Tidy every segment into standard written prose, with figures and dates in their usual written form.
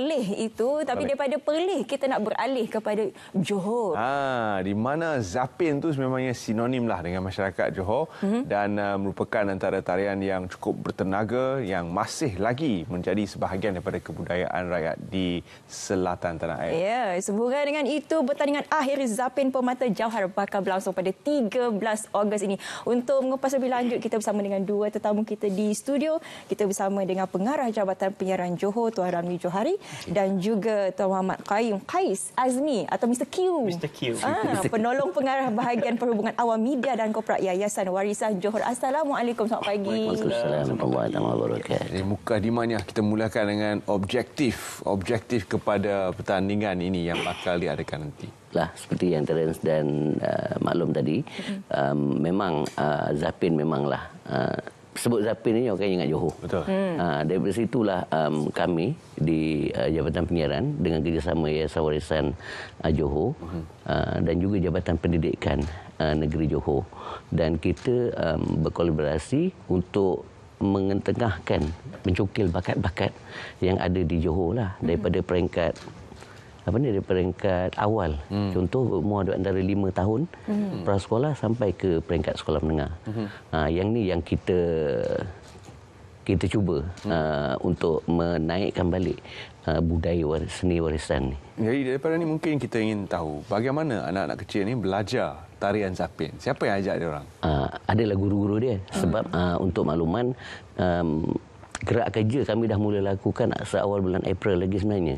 Perlis itu, tapi daripada Perlis kita nak beralih kepada Johor. Di mana Zapin tu sememangnya sinonim lah dengan masyarakat Johor dan merupakan antara tarian yang cukup bertenaga yang masih lagi menjadi sebahagian daripada kebudayaan rakyat di selatan tanah air. Ya, sehubungan dengan itu pertandingan akhir Zapin Permata Jauhar bakal berlangsung pada 13 Ogos ini. Untuk mengupas lebih lanjut, kita bersama dengan dua tetamu kita di studio. Kita bersama dengan Pengarah Jabatan Penyiaran Johor, Tuan Ramli Johari, dan juga Tuan Muhammad Qayyum Qais Azmi atau Mr. Q. Mr. Q. Penolong Pengarah Bahagian Perhubungan Awam Media dan Korporat Yayasan Warisan Johor. Assalamualaikum, selamat pagi. Waalaikumsalam warahmatullahi wabarakatuh. Jadi mukadimahnya kita mulakan dengan objektif kepada pertandingan ini yang bakal diadakan nanti. Lah, seperti yang Terence dan maklum tadi, memang Zapin memanglah sebut Zapin ini orang ingat Johor. Betul. Daripada situlah kami di Jabatan Penyiaran dengan kerjasama Yayasan Warisan Johor dan juga Jabatan Pendidikan Negeri Johor, dan kita berkolaborasi untuk mengetengahkan, mencokil bakat-bakat yang ada di Johor lah, daripada peringkat dari peringkat awal. Contoh, umur antara 5 tahun prasekolah sampai ke peringkat sekolah menengah. Yang ni yang kita cuba untuk menaikkan balik budaya seni warisan ni. Jadi daripada ni mungkin kita ingin tahu bagaimana anak-anak kecil ni belajar tarian Zapin. Siapa yang ajak dia orang? Adalah guru-guru dia. Sebab untuk makluman, gerak kerja kami dah mula lakukan seawal bulan April lagi sebenarnya.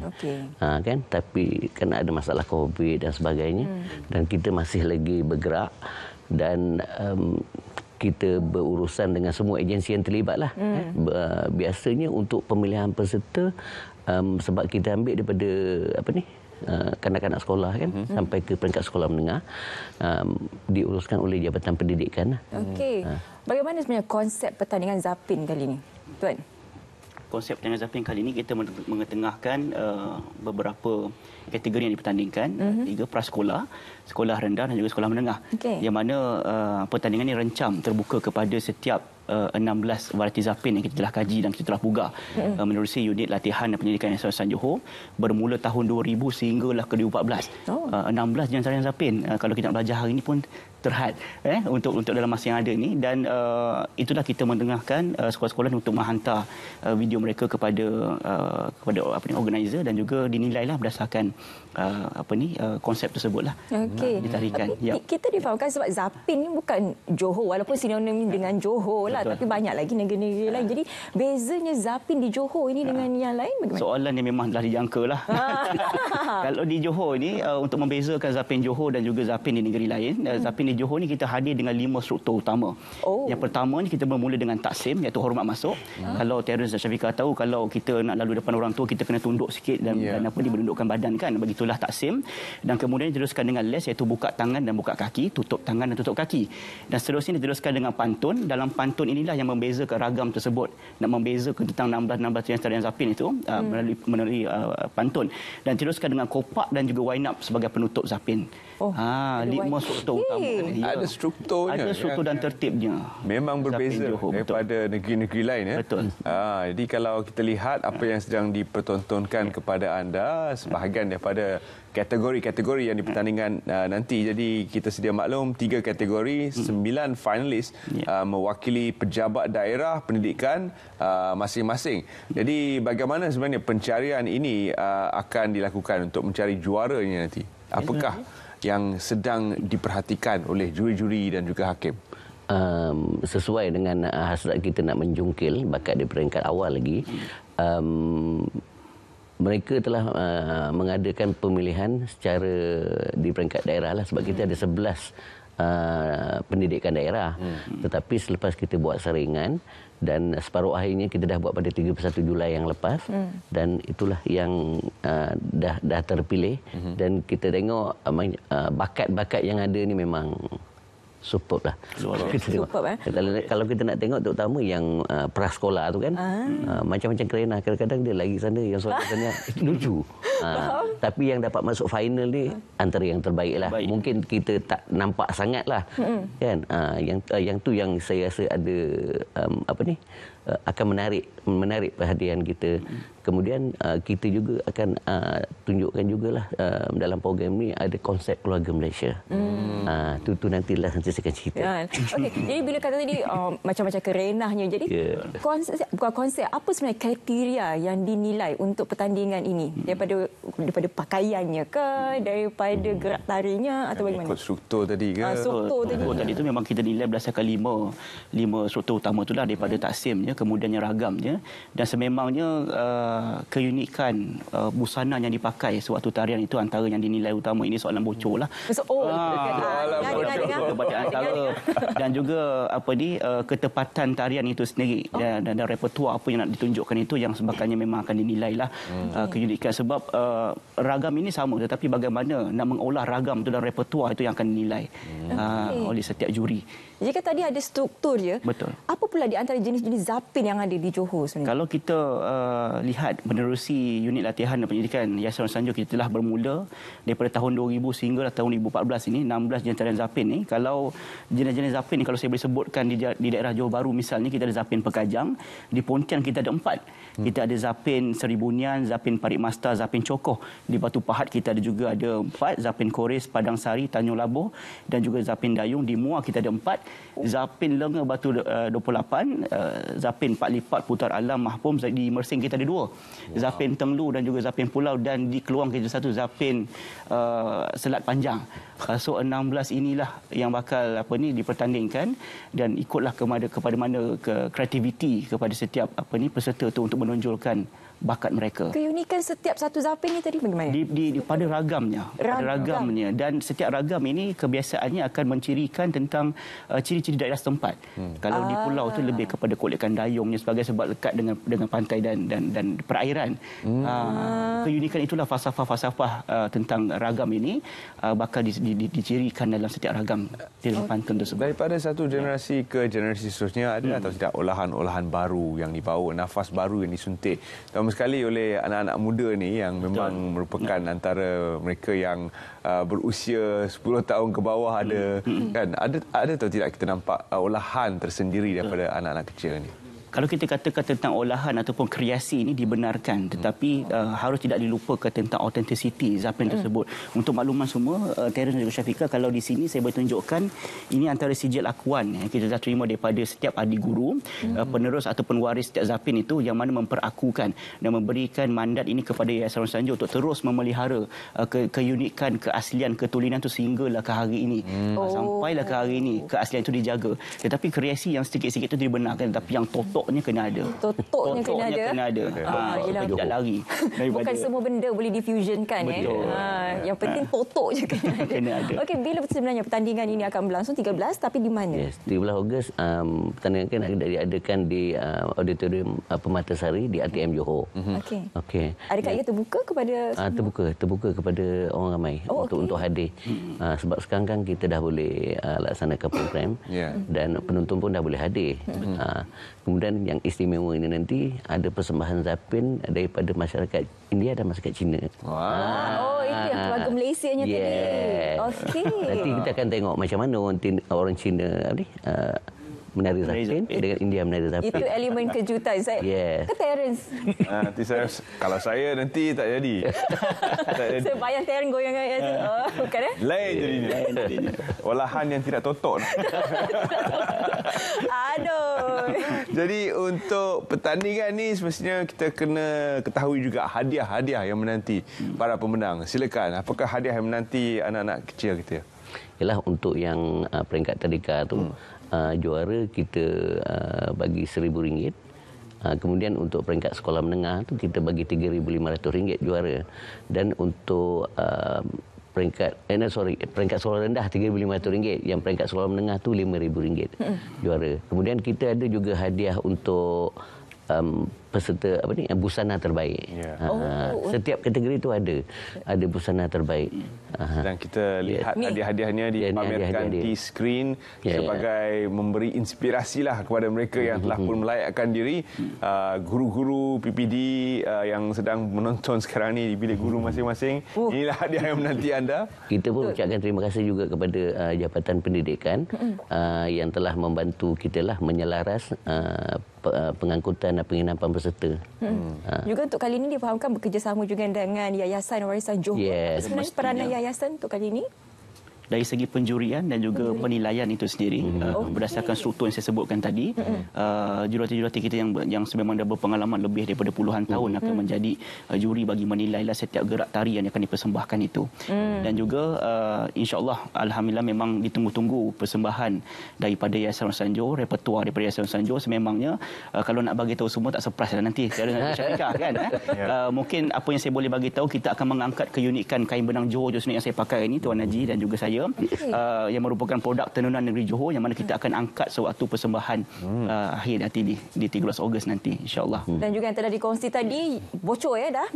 Kan, tapi kena ada masalah COVID dan sebagainya, dan kita masih lagi bergerak dan kita berurusan dengan semua agensi yang terlibat lah. Biasanya untuk pemilihan peserta, sebab kita ambil daripada kanak-kanak sekolah kan, sampai ke peringkat sekolah menengah, diuruskan oleh Jabatan Pendidikan. Bagaimana sebenarnya konsep pertandingan Zapin kali ini, Tuan? Konsep pertandingan Zapin kali ini kita mengetengahkan beberapa kategori yang dipertandingkan. 3 prasekolah, sekolah rendah dan juga sekolah menengah. Yang mana pertandingan ini rencam terbuka kepada setiap 16 variti Zapin yang kita telah kaji dan kita telah pugar menerusi unit latihan dan pendidikan Yayasan Warisan Johor bermula tahun 2000 sehinggalah ke 2014. 16 jenis tarian Zapin. Kalau kita nak belajar hari ini pun terhad untuk dalam masa yang ada ni, dan itulah kita mendengarkan sekolah-sekolah untuk menghantar video mereka kepada organizer, dan juga dinilailah berdasarkan konsep tersebutlah ditarikan. Kita difahamkan sebab Zapin ni bukan Johor, walaupun sinonim dengan Johor lah, tapi banyak lagi negeri-negeri lain. Jadi bezanya Zapin di Johor ini dengan yang lain bagaimana? Soalan yang memang telah dijangka lah. Kalau di Johor ni, untuk membezakan Zapin Johor dan juga Zapin di negeri lain, Zapin di Johor ni kita hadir dengan 5 struktur utama. Yang pertama ni kita bermula dengan taksim, iaitu hormat masuk. Kalau Terence dan Syafiqah tahu, kalau kita nak lalu depan orang tua, kita kena tunduk sikit dan bertundukkan badan kan, begitulah taksim. Dan kemudian diteruskan dengan les, iaitu buka tangan dan buka kaki, tutup tangan dan tutup kaki. Dan seterusnya diteruskan dengan pantun. Dalam pantun inilah yang membezakan ragam tersebut, nak membezakan tentang 16 tarian Zapin itu melalui pantun. Dan diteruskan dengan kopak dan juga wind up sebagai penutup Zapin. 5 struktur utama. Ada strukturnya. Ada struktur dan tertibnya. Memang berbeza daripada negeri-negeri lain. Betul. Jadi kalau kita lihat apa yang sedang dipertontonkan kepada anda, sebahagian daripada kategori-kategori yang dipertandingkan nanti. Jadi kita sedia maklum 3 kategori, 9 finalis mewakili pejabat daerah pendidikan masing-masing. Jadi bagaimana sebenarnya pencarian ini akan dilakukan untuk mencari juaranya nanti? Apakah yang sedang diperhatikan oleh juri-juri dan juga hakim? Sesuai dengan hasrat kita nak menjungkil bakat di peringkat awal lagi, mereka telah mengadakan pemilihan secara di peringkat daerah lah, sebab kita ada 11 pendidikan daerah. Tetapi selepas kita buat saringan dan separuh akhirnya kita dah buat pada 31 Julai yang lepas, dan itulah yang dah terpilih. Dan kita tengok bakat-bakat yang ada ni memang superb lah. Kalau kita nak tengok, terutama yang prasekolah tu kan, macam-macam kerana kadang-kadang dia lagi sana, yang soalan lucu. Tapi yang dapat masuk final ni antara yang terbaik lah. Mungkin kita tak nampak sangat lah, kan? Yang tu yang saya rasa ada akan menarik perhatian kita. Kemudian kita juga akan tunjukkan jugalah dalam program ni ada konsep keluarga Malaysia. Tu nantilah nanti saya akan cerita. Okey, jadi bila kata tadi macam-macam kerenahnya. Jadi konsep apa sebenarnya kriteria yang dinilai untuk pertandingan ini? Daripada pakaiannya ke, daripada gerak tarinya atau bagaimana? Struktur tadi ke? Struktur tadi itu memang kita nilai berdasarkan lima struktur utama itulah, daripada taksimnya, kemudiannya ragamnya, dan sememangnya keunikan busana yang dipakai sewaktu tarian itu antara yang dinilai utama. Ini soalan bocor lah. Dan juga ketepatan tarian itu sendiri dan repertua apa yang nak ditunjukkan itu yang sebagainya memang akan dinilai lah keunikan. Sebab ragam ini sama, tetapi bagaimana nak mengolah ragam itu dan repertua itu yang akan dinilai oleh setiap juri. Jika tadi ada struktur je, betul. Apa pula di antara jenis-jenis zapin yang ada di Johor sebenarnya? Kalau kita lihat menerusi unit latihan dan pendidikan Yayasan Sanjung, kita telah bermula daripada tahun 2000 sehingga tahun 2014 ini 16 jenis tarian zapin ni. Kalau jenis-jenis zapin ni, kalau saya boleh sebutkan di daerah Johor Bahru misalnya, kita ada zapin Pekajang. Di Pontian kita ada 4. Kita ada zapin Seribunian, zapin Parit Masta, zapin Cokoh. Di Batu Pahat kita ada 4, zapin Kores, Padang Sari, Tanjung Labuh, dan juga zapin Dayung. Di Muar kita ada 4. Zapin Lenga Batu 28, zapin Pak Lipat Putar Alam Mahpum. Di Mersing kita ada 2, zapin Tenglu dan juga zapin Pulau, dan di Keluang kita ada 1 zapin Selat Panjang. So 16 inilah yang bakal dipertandingkan, dan ikutlah kepada mana kreativiti kepada setiap peserta tu untuk menonjolkan bakat mereka. Keunikan setiap satu zapin ni tadi bagaimana? Pada ragamnya. Dan setiap ragam ini kebiasaannya akan mencirikan tentang ciri-ciri daerah setempat. Kalau di pulau tu lebih kepada kulikan dayungnya sebagai sebab lekat dengan pantai dan perairan. Keunikan itulah falsafah tentang ragam ini bakal dicirikan dalam setiap ragam di dalam pantun tersebut. Daripada satu generasi ke generasi seterusnya, ada atau tidak olahan-olahan baru yang dibawa, nafas baru yang disuntik sekali oleh anak-anak muda ni yang memang merupakan antara mereka yang berusia 10 tahun ke bawah ada, kan? Ada atau tidak kita nampak olahan tersendiri daripada anak-anak kecil ni? Kalau kita katakan tentang olahan ataupun kreasi ini dibenarkan, tetapi harus tidak dilupakan tentang autentisiti zapin tersebut. Untuk makluman semua, Terence dan juga Syafiqah, kalau di sini saya boleh tunjukkan ini antara sijil akuan yang kita dah terima daripada setiap adik guru, penerus ataupun waris setiap zapin itu, yang mana memperakukan dan memberikan mandat ini kepada Yayasan Sanjung untuk terus memelihara keunikan, keaslian, ketulinan itu sehinggalah ke hari ini. Sampailah ke hari ini keaslian itu dijaga. Tetapi kreasi yang sedikit-sedikit itu dibenarkan, tetapi yang Totoknya kena ada. Totoknya kena ada. Tidak lari. Bukan semua benda boleh difusionkan. Yang penting totok je kena ada. Okey, bila sebenarnya pertandingan ini akan berlangsung? 13, tapi di mana? Yes, 13 Ogos pertandingan kan diadakan di Auditorium Permatasari di ATM Johor. Okey. Adakah ia terbuka kepada terbuka kepada orang ramai untuk hadir. Sebab sekarang kan kita dah boleh laksanakan program dan penonton pun dah boleh hadir. Kemudian yang istimewa ini nanti ada persembahan zapin daripada masyarakat India dan masyarakat Cina. Itu yang keluarga Malaysianya tadi. Okey. Nanti kita akan tengok macam mana orang Cina menari zapin dengan India menari zapin. Itu elemen kejutan. Saya ke Terence. Nanti kalau saya nanti tak jadi. Saya bayang Terence goyang bukan Lain jadinya. Olahan yang tidak totok. Aduh. Jadi untuk pertandingan ni semestinya kita kena ketahui juga hadiah-hadiah yang menanti para pemenang. Silakan, apakah hadiah yang menanti anak-anak kecil kita? Ialah untuk yang peringkat tadika tu. Juara kita bagi RM1,000. Kemudian untuk peringkat sekolah menengah tu kita bagi RM3,500 juara. Dan untuk peringkat sekolah rendah RM3,500, yang peringkat sekolah menengah tu RM5,000 juara. Kemudian kita ada juga hadiah untuk peserta busana terbaik. Setiap kategori itu ada busana terbaik. Dan kita lihat hadiah-hadiahnya dipamerkan di skrin sebagai memberi inspirasilah kepada mereka yang telah pun melayakkan diri. Guru-guru PPD yang sedang menonton sekarang ni di bilik guru masing-masing, inilah hadiah yang menanti anda. Kita pun ucapkan terima kasih juga kepada Jabatan Pendidikan yang telah membantu kita lah menyelaras pengangkutan dan penginapan peserta. Juga untuk kali ini difahamkan bekerjasama juga dengan Yayasan Warisan Johor. Yes, Sebenarnya peranan yayasan untuk kali ini? Dari segi penjurian dan juga penilaian itu sendiri, berdasarkan struktur yang saya sebutkan tadi, jurulatih-jurulatih kita yang memang dah berpengalaman lebih daripada puluhan tahun akan menjadi juri bagi menilailah setiap gerak tari yang akan dipersembahkan itu. Dan juga insya-Allah, alhamdulillah memang ditunggu-tunggu persembahan daripada Yayasan Warisan Johor, repertua daripada Yayasan Warisan Johor. Sememangnya kalau nak bagi tahu semua tak surprise lah nanti dengan Syafiqah kan. Mungkin apa yang saya boleh bagi tahu, kita akan mengangkat keunikan kain benang Johor Johor yang saya pakai ini, Tuan Haji dan juga saya, yang merupakan produk tenunan negeri Johor, yang mana kita akan angkat sewaktu persembahan akhir nanti di 13 Ogos nanti, insya-Allah. Dan juga yang telah dikongsi tadi bocor dah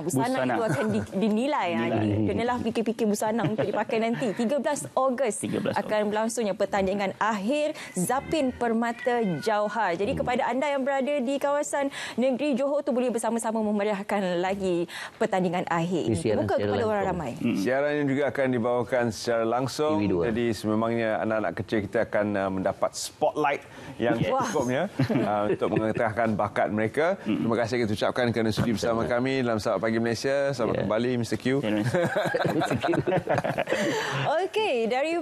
busana itu akan dinilai. Kenalah fikir-fikir busana untuk dipakai nanti 13 Ogos akan berlangsungnya pertandingan akhir Zapin Permata Jauhar. Jadi kepada anda yang berada di kawasan negeri Johor tu, boleh bersama-sama memeriahkan lagi pertandingan akhir ini. Buka kepada orang ramai. Siaran ini juga akan dibawakan secara langsung. TV2. Jadi sememangnya anak-anak kecil kita akan mendapat spotlight yang cukupnya untuk mengetahkan bakat mereka. Terima kasih kita ucapkan kerana sudi bersama kami dalam Selamat Pagi Malaysia. Selamat kembali Mr. Q. Okey, dari